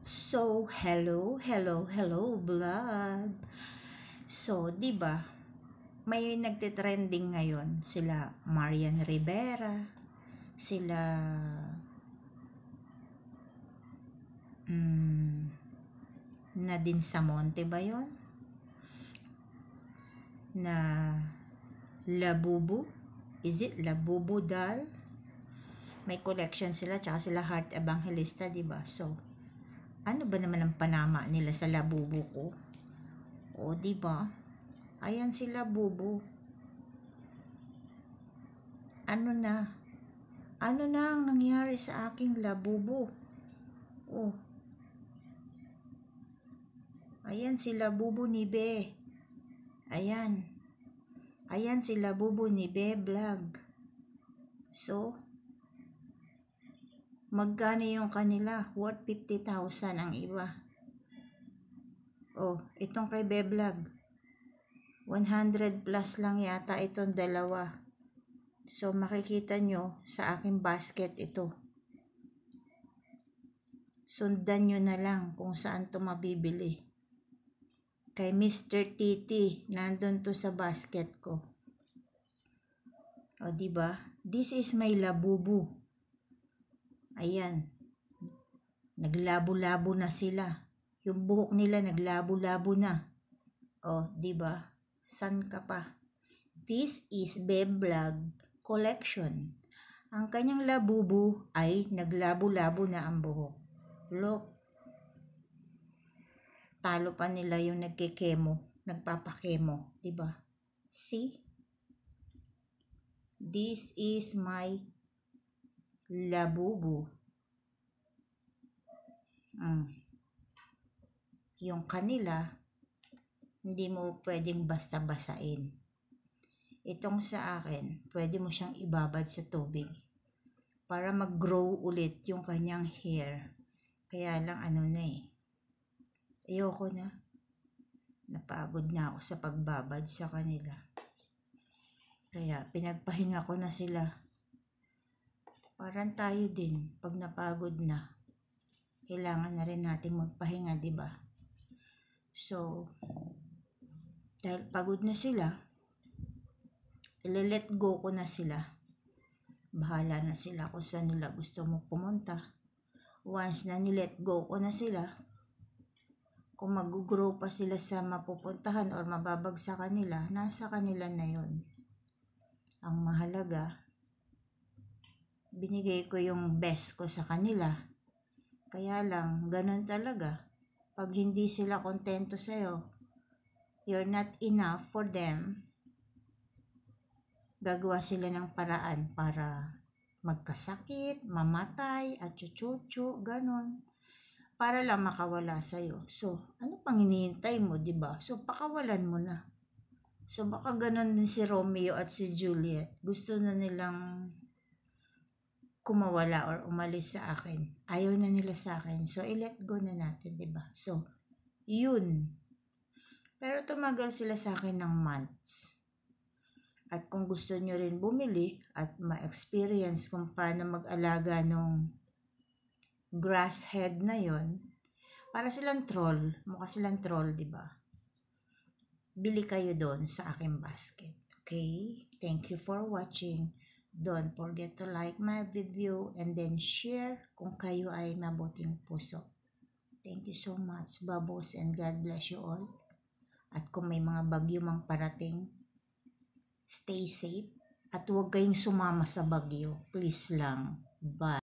So, hello vlog. So, 'di ba? May nagte-trending ngayon sila Marian Rivera, sila Nadine Samonte ba 'yon? Na Labubu? Is it Labubu doll? May collection sila, tsaka sila Heart Evangelista, 'di ba? So, ano ba naman ang panama nila sa Labubu ko? O, di ba? Ayan sila Bubu. Ano na? Ano na ang nangyari sa aking Labubu? Oh. Ayan sila Bubu ni Be. Ayan. Ayan sila Bubu ni Be vlog. So, magkano yung kanila? Worth 50,000 ang iba. Oh, itong kay Be vlog. 100 plus lang yata itong dalawa. So, makikita nyo sa aking basket ito. Sundan nyo na lang kung saan to mabibili. Kay Mr. Titi, nandun to sa basket ko. O, diba? This is my Labubu. Ayan. Naglabo-labo na sila. Yung buhok nila naglabo-labo na. O, diba? San ka pa? This is Beb Vlog Collection. Ang kanyang Labubu ay naglabo-labo na ang buhok. Look. Talo pa nila yung nagkikemo, nagpapakemo, diba? See? This is my Labubu. Yung kanila, hindi mo pwedeng basta-basain. Itong sa akin, pwede mo siyang ibabad sa tubig para mag-grow ulit yung kanyang hair. Kaya lang ayoko na. Napagod na ako sa pagbabad sa kanila. Kaya pinagpahinga ko na sila. Parang tayo din, pag napagod na, kailangan na rin nating magpahinga, di ba? So, dahil pagod na sila, let go ko na sila. Bahala na sila kung saan nila gusto mo pumunta. Once na nilet go ko na sila, kung mag-grow pa sila sa mapupuntahan or mababagsakan nila, nasa kanila na yon. Ang mahalaga, binigay ko yung best ko sa kanila. Kaya lang, ganun talaga. Pag hindi sila kontento sa'yo, you're not enough for them, gagawa sila ng paraan para magkasakit, mamatay, at chuchuchu, ganon. Para lang makawala sa'yo. So, ano pang hinihintay mo, diba? So, pakawalan mo na. So, baka ganon din si Romeo at si Juliet. Gusto na nilang kumawala or umalis sa akin. Ayaw na nila sa akin. So, i-let go na natin, diba? So, yun. Pero tumagal sila sa akin ng months. At kung gusto nyo rin bumili at ma-experience kung paano mag-alaga nung grass head na yon, para silang troll, mukha silang troll, diba? Bili kayo doon sa aking basket. Okay? Thank you for watching. Don't forget to like my video and then share kung kayo ay mabuting puso. Thank you so much, babos, and God bless you all. At kung may mga bagyo mang parating, stay safe at huwag kayong sumama sa bagyo. Please lang. Bye.